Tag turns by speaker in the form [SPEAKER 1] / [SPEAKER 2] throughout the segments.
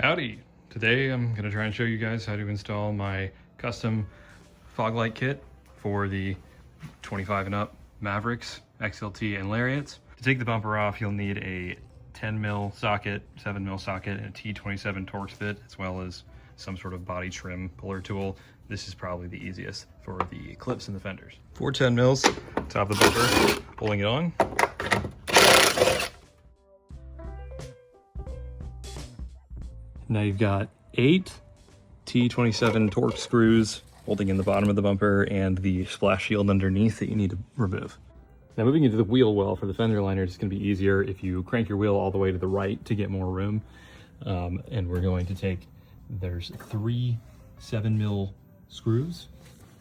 [SPEAKER 1] Howdy! Today I'm going to try and show you guys how to install my custom fog light kit for the 25 and up Mavericks, XLT, and Lariats. To take the bumper off, you'll need a 10mm socket, 7mm socket, and a T27 Torx bit, as well as some sort of body trim puller tool. This is probably the easiest for the clips and the fenders. 4 10mm, top of the bumper, pulling it on. Now you've got 8 T27 Torx screws holding in the bottom of the bumper and the splash shield underneath that you need to remove. Now moving into the wheel well for the fender liners is going to be easier if you crank your wheel all the way to the right to get more room. And we're going to take, there's 3 7mm screws,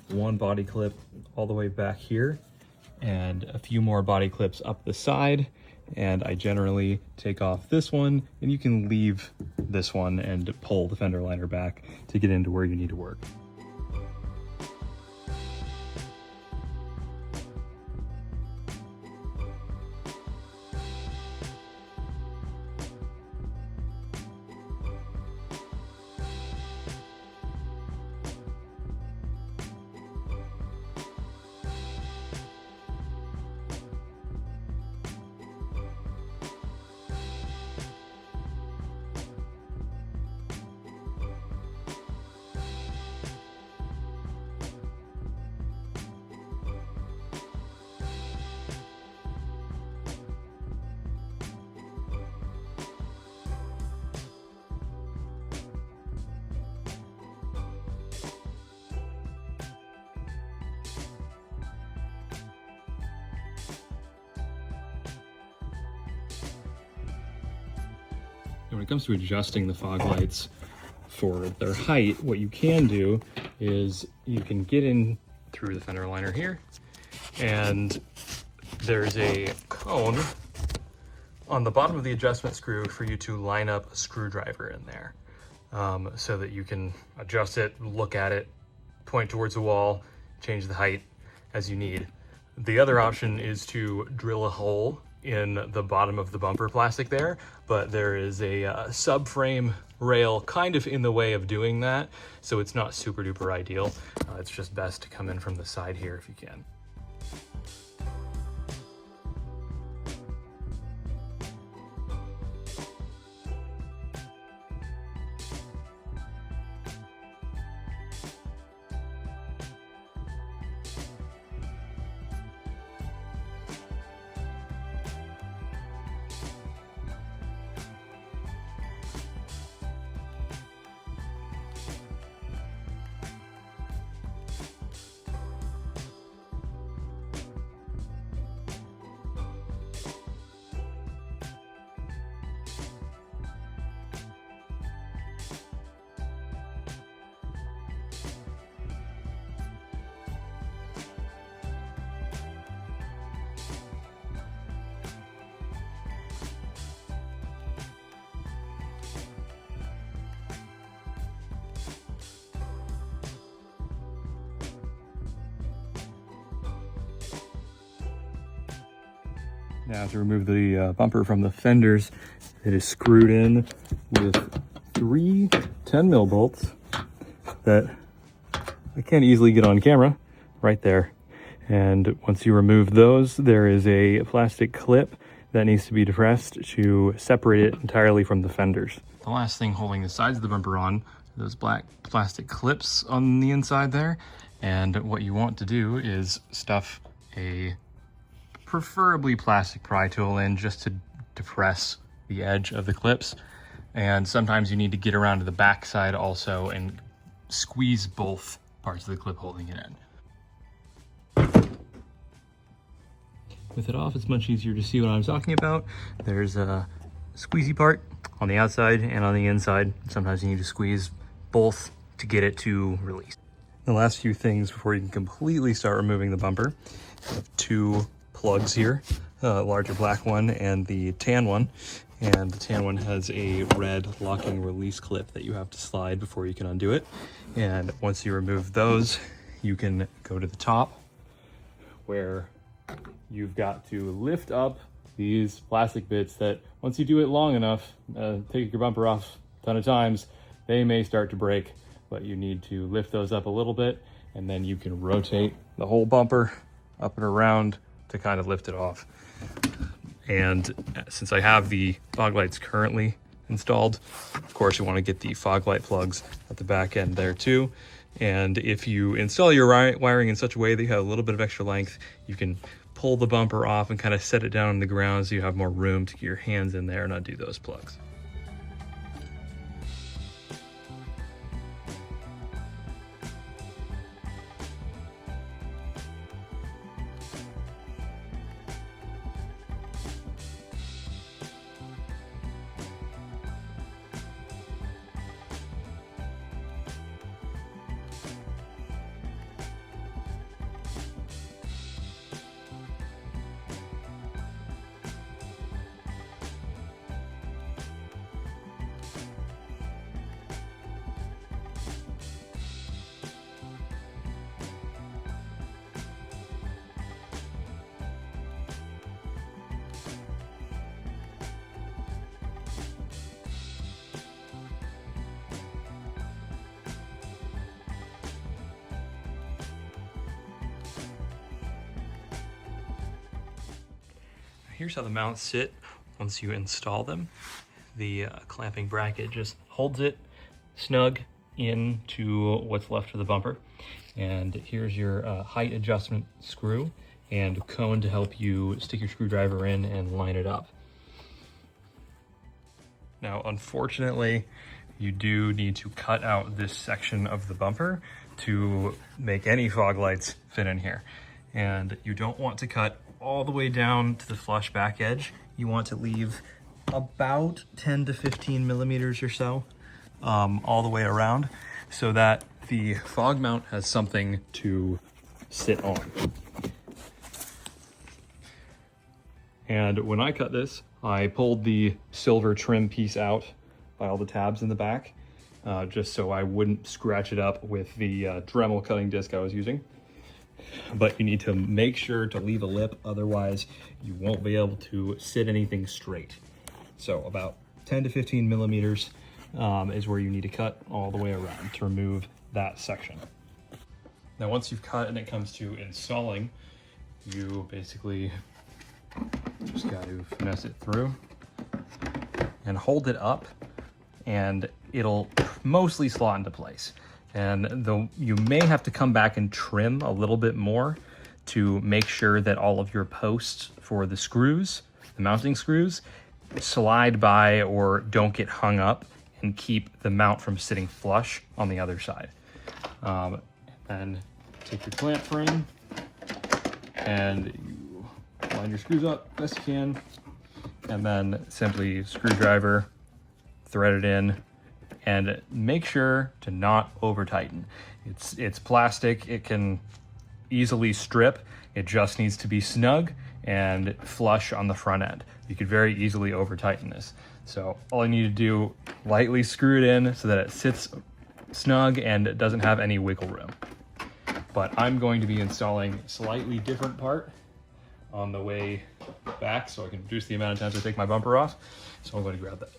[SPEAKER 1] 1 body clip all the way back here, and a few more body clips up the side. And I generally take off this one, and you can leave this one and pull the fender liner back to get into where you need to work. When it comes to adjusting the fog lights for their height, what you can do is you can get in through the fender liner here, and there's a cone on the bottom of the adjustment screw for you to line up a screwdriver in there, so that you can adjust it, look at it, point towards the wall, change the height as you need. The other option is to drill a hole in the bottom of the bumper plastic there, but there is a subframe rail kind of in the way of doing that, so it's not super duper ideal. It's just best to come in from the side here if you can. Now to remove the bumper from the fenders, it is screwed in with 3 10mm bolts that I can't easily get on camera right there. And once you remove those, there is a plastic clip that needs to be depressed to separate it entirely from the fenders. The last thing holding the sides of the bumper on are those black plastic clips on the inside there. And what you want to do is stuff a preferably plastic pry tool in just to depress the edge of the clips. And sometimes you need to get around to the back side also and squeeze both parts of the clip holding it in. With it off, it's much easier to see what I'm talking about. There's a squeezy part on the outside and on the inside. Sometimes you need to squeeze both to get it to release. The last few things before you can completely start removing the bumper, you have 2 plugs here, larger black one and the tan one. And the tan one has a red locking release clip that you have to slide before you can undo it. And once you remove those, you can go to the top where you've got to lift up these plastic bits that once you do it long enough, take your bumper off ton of times, they may start to break, but you need to lift those up a little bit, and then you can rotate the whole bumper up and around to kind of lift it off. And since I have the fog lights currently installed, of course you want to get the fog light plugs at the back end there too. And if you install your wiring in such a way that you have a little bit of extra length, you can pull the bumper off and kind of set it down on the ground so you have more room to get your hands in there and undo those plugs. Here's how the mounts sit once you install them. The clamping bracket just holds it snug into what's left of the bumper. And here's your height adjustment screw and cone to help you stick your screwdriver in and line it up. Now, unfortunately, you do need to cut out this section of the bumper to make any fog lights fit in here. And you don't want to cut all the way down to the flush back edge. You want to leave about 10 to 15 millimeters or so all the way around so that the fog mount has something to sit on. And when I cut this, I pulled the silver trim piece out by all the tabs in the back, just so I wouldn't scratch it up with the Dremel cutting disc I was using. But you need to make sure to leave a lip, otherwise you won't be able to sit anything straight. So about 10 to 15 millimeters is where you need to cut all the way around to remove that section. Now once you've cut and it comes to installing, you basically just got to finesse it through and hold it up, and it'll mostly slot into place. And though you may have to come back and trim a little bit more to make sure that all of your posts for the screws, the mounting screws, slide by or don't get hung up and keep the mount from sitting flush on the other side. And take your clamp frame and you line your screws up best you can, and then simply screwdriver, thread it in, and make sure to not over tighten. It's plastic, it can easily strip. It just needs to be snug and flush on the front end. You could very easily over tighten this. So all I need to do, lightly screw it in so that it sits snug and it doesn't have any wiggle room. But I'm going to be installing a slightly different part on the way back so I can reduce the amount of times I take my bumper off. So I'm going to grab that.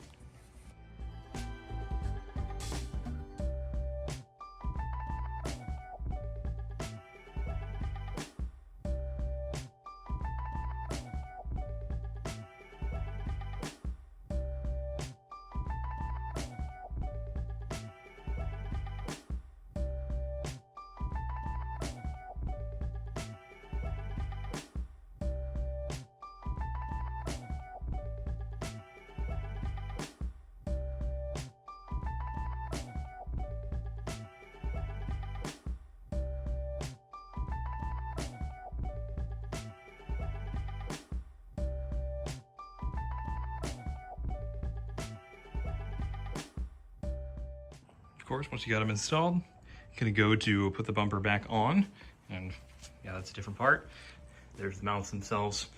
[SPEAKER 1] Of course, once you got them installed, you're gonna go to put the bumper back on, and yeah, that's a different part. There's the mounts themselves.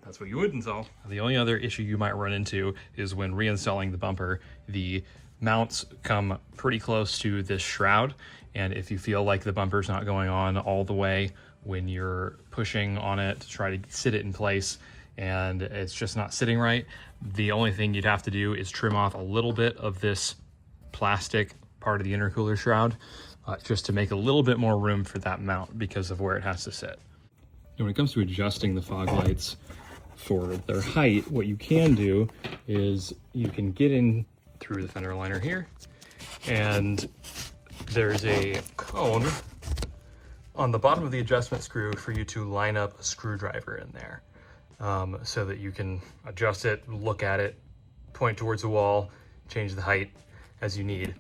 [SPEAKER 1] That's what you would install. The only other issue you might run into is when reinstalling the bumper, the mounts come pretty close to this shroud, and if you feel like the bumper's not going on all the way when you're pushing on it to try to sit it in place and it's just not sitting right, the only thing you'd have to do is trim off a little bit of this plastic part of the intercooler shroud, just to make a little bit more room for that mount because of where it has to sit. And when it comes to adjusting the fog lights for their height, what you can do is you can get in through the fender liner here, and there's a cone on the bottom of the adjustment screw for you to line up a screwdriver in there, so that you can adjust it, look at it, point towards the wall, change the height as you need.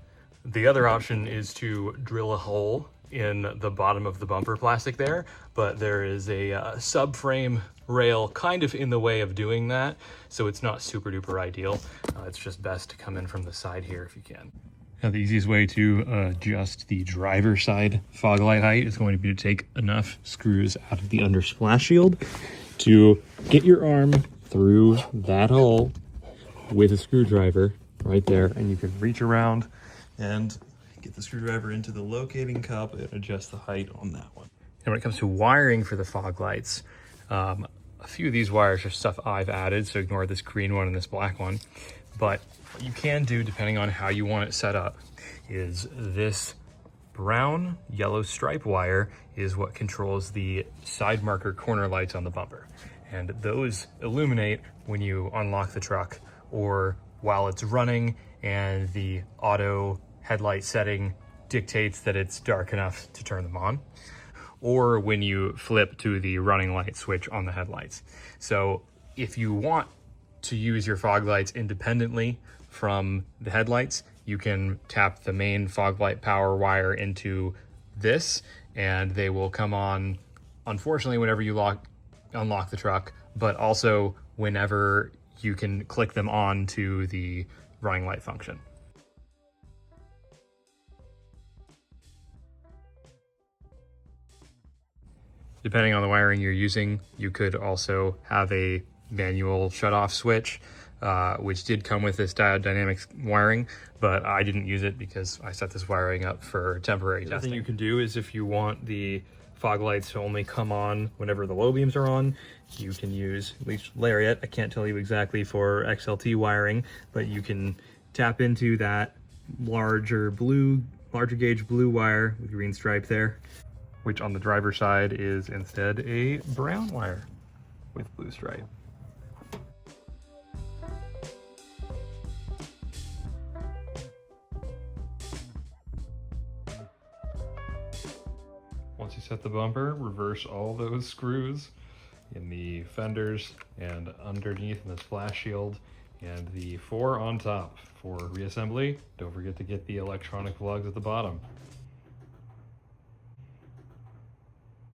[SPEAKER 1] The other option is to drill a hole in the bottom of the bumper plastic there, but there is a subframe rail kind of in the way of doing that, so it's not super duper ideal. It's just best to come in from the side here if you can. Now, the easiest way to adjust the driver side fog light height is going to be to take enough screws out of the under splash shield to get your arm through that hole with a screwdriver right there, and you can reach around and get the screwdriver into the locating cup and adjust the height on that one. And when it comes to wiring for the fog lights, a few of these wires are stuff I've added, so ignore this green one and this black one. But what you can do, depending on how you want it set up, is this brown yellow stripe wire is what controls the side marker corner lights on the bumper. And those illuminate when you unlock the truck or while it's running and the auto headlight setting dictates that it's dark enough to turn them on, or when you flip to the running light switch on the headlights. So if you want to use your fog lights independently from the headlights, you can tap the main fog light power wire into this and they will come on, unfortunately, whenever you unlock the truck, but also whenever you can click them on to the running light function. Depending on the wiring you're using, you could also have a manual shut-off switch, which did come with this Diode Dynamics wiring, but I didn't use it because I set this wiring up for temporary testing. The other thing you can do is if you want the fog lights to only come on whenever the low beams are on, you can use, at least Lariat, I can't tell you exactly for XLT wiring, but you can tap into that larger gauge blue wire with green stripe there, which on the driver's side is instead a brown wire with blue stripe. Once you set the bumper, reverse all those screws in the fenders and underneath in the splash shield and the 4 on top for reassembly. Don't forget to get the electronic plugs at the bottom.